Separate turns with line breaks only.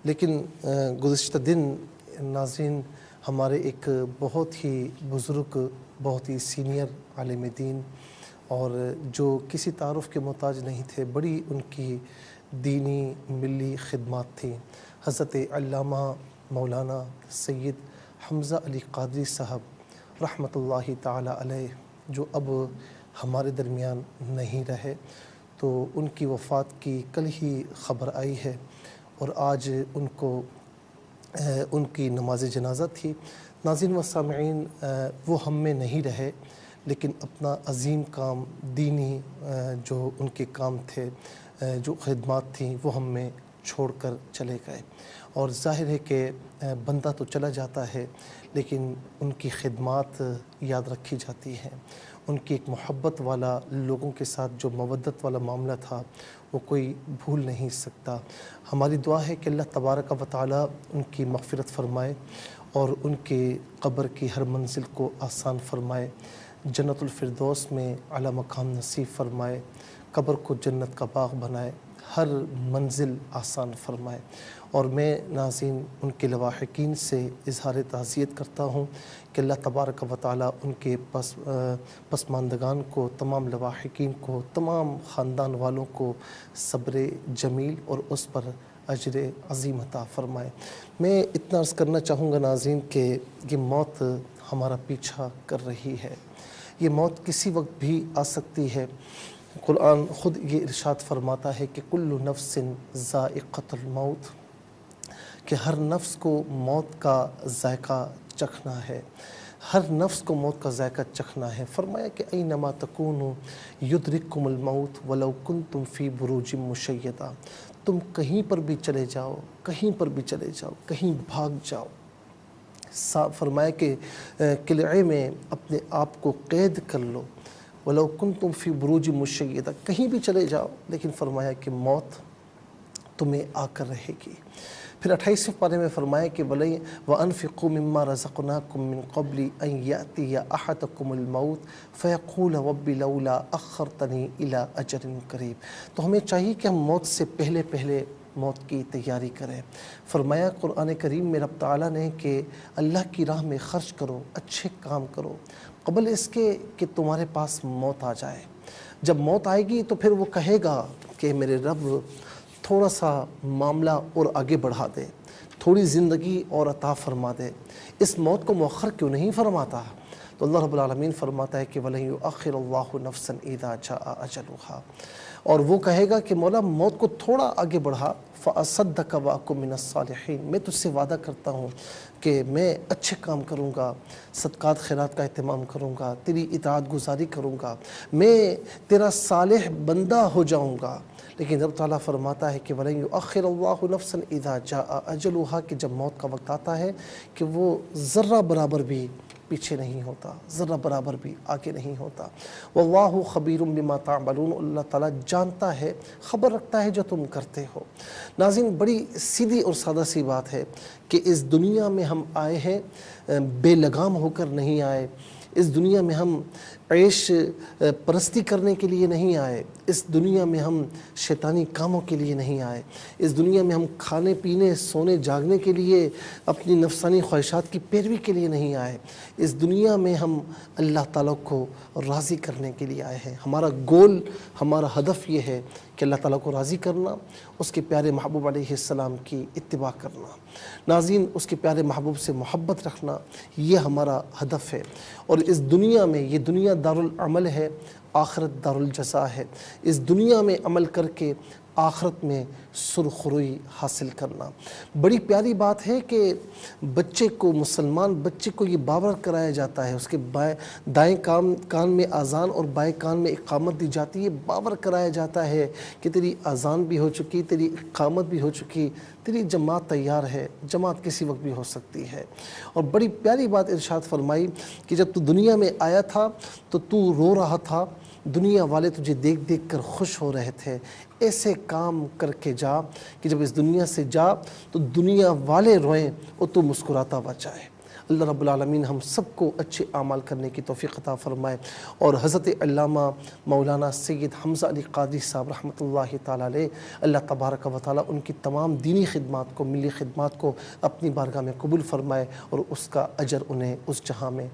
لیکن گزشتہ دن ناظرین ہمارے ایک بہت ہی بزرگ، بہت ہی سینئر عالم دین اور جو کسی تعارف کے محتاج نہیں تھے، بڑی ان کی دینی ملی خدمات تھیں، حضرت علامہ مولانا سید حمزہ علی قادری صاحب رحمۃ اللہ تعالی علیہ، جو اب ہمارے درمیان نہیں رہے، تو ان کی وفات کی کل ہی خبر آئی ہے اور آج ان کی نماز جنازہ تھی۔ ناظرین و سامعین، وہ ہم میں نہیں رہے، لیکن اپنا عظیم کام، دینی جو ان کے کام تھے، جو خدمات تھیں، وہ ہم میں چھوڑ کر چلے گئے۔ اور ظاہر ہے کہ بندہ تو چلا جاتا ہے، لیکن ان کی خدمات یاد رکھی جاتی ہیں۔ ان کی ایک محبت والا، لوگوں کے ساتھ جو مودت والا معاملہ تھا، وہ کوئی بھول نہیں سکتا۔ ہماری دعا ہے کہ اللہ تبارک و تعالی ان کی مغفرت فرمائے اور ان کے قبر کی ہر منزل کو آسان فرمائے، جنت الفردوس میں اعلیٰ مقام نصیب فرمائے، قبر کو جنت کا باغ بنائے، ہر منزل آسان فرمائے۔ اور میں ناظرین ان کے لواحقین سے اظہار تعزیت کرتا ہوں کہ اللہ تبارک و تعالی ان کے پسماندگان کو، تمام لواحقین کو، تمام خاندان والوں کو صبر جمیل اور اس پر اجر عظیم عطا فرمائے۔ میں اتنا عرض کرنا چاہوں گا ناظرین کہ یہ موت ہمارا پیچھا کر رہی ہے، یہ موت کسی وقت بھی آ سکتی ہے۔ قرآن خود یہ ارشاد فرماتا ہے کہ کل نفس ذائقۃ الموت، کہ ہر نفس کو موت کا ذائقہ چکھنا ہے، ہر نفس کو موت کا ذائقہ چکھنا ہے۔ فرمایا کہ اینما تکونوا یدرککم الموت ولو کنتم فی بروج مشیدہ، تم کہیں پر بھی چلے جاؤ، کہیں پر بھی چلے جاؤ، کہیں بھاگ جاؤ، فرمایا کہ قلعے میں اپنے آپ کو قید کر لو، ولو کنتم فی بروج مشیدہ، کہیں بھی چلے جاؤ، لیکن فرمایا کہ موت تمہیں آ کر رہے گی۔ پھر 28ویں پارے میں فرمایا کہ وَأَنفِقُوا مِمَّا رَزَقْنَاكُم مِّن قَبْلِ أَن يَأْتِيَ أَحَدَكُمُ الْمَوْتُ فَيَقُولَ رَبِّ لَوْلَا أَخَّرْتَنِي إِلَىٰ أَجَلٍ قَرِيبٍ، تو ہمیں چاہیے کہ ہم موت سے پہلے پہلے موت کی تیاری کریں۔ فرمایا قرآن کریم میں رب تعالیٰ نے کہ اللہ کی راہ میں خرچ کرو، اچھے کام کرو، قبل اس کے کہ تمہارے پاس موت آ جائے۔ جب موت آئے گی تو پھر وہ کہے گا کہ میرے رب تھوڑا سا معاملہ اور آگے بڑھا دے، تھوڑی زندگی اور عطا فرما دے، اس موت کو مؤخر کیوں نہیں فرماتا؟ تو اللہ رب العالمین فرماتا ہے کہ وَلَن يُؤَخِّرَ اللَّهُ نَفْسًا إِذَا جَاءَ أَجَلُهَا، اور وہ کہے گا کہ مولا موت کو تھوڑا آگے بڑھا، فَأَصَدَّقَ وَأَكُن مِّنَ الصَّالِحِينَ، میں تجھ سے وعدہ کرتا ہوں کہ میں اچھے کام کروں گا، صدقات خیرات کا اہتمام کروں گا، تیری اطاعت گزاری کروں گا، میں تیرا صالح بندہ ہو جاؤں گا۔ لیکن رب تعالیٰ فرماتا ہے کہ وَلَن يُؤَخِّرَ اللَّهُ نَفْسًا إِذَا جَاءَ أَجَلُهَا، کہ جب موت کا وقت آتا ہے کہ وہ ذرہ برابر بھی پیچھے نہیں ہوتا، ذرہ برابر بھی آگے نہیں ہوتا۔ وَاللَّهُ خَبِيرٌ بِمَا تَعْمَلُونَ، اللہ تعالیٰ جانتا ہے، خبر رکھتا ہے جو تم کرتے ہو۔ ناظرین بڑی سیدھی اور سادہ سی بات ہے کہ اس دنیا میں ہم آئے ہیں، بے لگام ہو کر نہیں آئے، اس دنیا میں ہم عیش پرستی کرنے کے لیے نہیں آئے، اس دنیا میں ہم شیطانی کاموں کے لیے نہیں آئے، اس دنیا میں ہم کھانے پینے سونے جاگنے کے لیے، اپنی نفسانی خواہشات کی پیروی کے لیے نہیں آئے، اس دنیا میں ہم اللہ تعالیٰ کو راضی کرنے کے لیے آئے ہیں۔ ہمارا گول، ہمارا ہدف یہ ہے کہ اللہ تعالیٰ کو راضی کرنا، اس کے پیارے محبوب علیہ السلام کی اتباع کرنا، ناظرین اس کے پیارے محبوب سے محبت رکھنا، یہ ہمارا ہدف ہے۔ اور اس دنیا میں، یہ دنیا دارالعمل ہے، آخرت دارالجزا ہے، اس دنیا میں عمل کر کے آخرت میں سرخروئی حاصل کرنا۔ بڑی پیاری بات ہے کہ بچے کو، مسلمان بچے کو یہ باور کرایا جاتا ہے، اس کے دائیں کان میں اذان اور بائیں کان میں اقامت دی جاتی ہے، باور کرایا جاتا ہے کہ تیری اذان بھی ہو چکی، تیری اقامت بھی ہو چکی، تیری جماعت تیار ہے، جماعت کسی وقت بھی ہو سکتی ہے۔ اور بڑی پیاری بات ارشاد فرمائی کہ جب تو دنیا میں آیا تھا تو تو رو رہا تھا، دنیا والے تجھے دیکھ دیکھ کر خوش ہو رہے تھے، ایسے کام کر کے جا کہ جب اس دنیا سے جا تو دنیا والے روئیں اور تو مسکراتا ہوا جائے۔ اللہ رب العالمین ہم سب کو اچھے اعمال کرنے کی توفیق عطا فرمائے، اور حضرت علامہ مولانا سید حمزہ علی قادری صاحب رحمۃ اللہ تعالیٰ علیہ، اللہ تبارک و تعالیٰ ان کی تمام دینی خدمات کو، ملی خدمات کو اپنی بارگاہ میں قبول فرمائے، اور اس کا اجر انہیں اس جہاں میں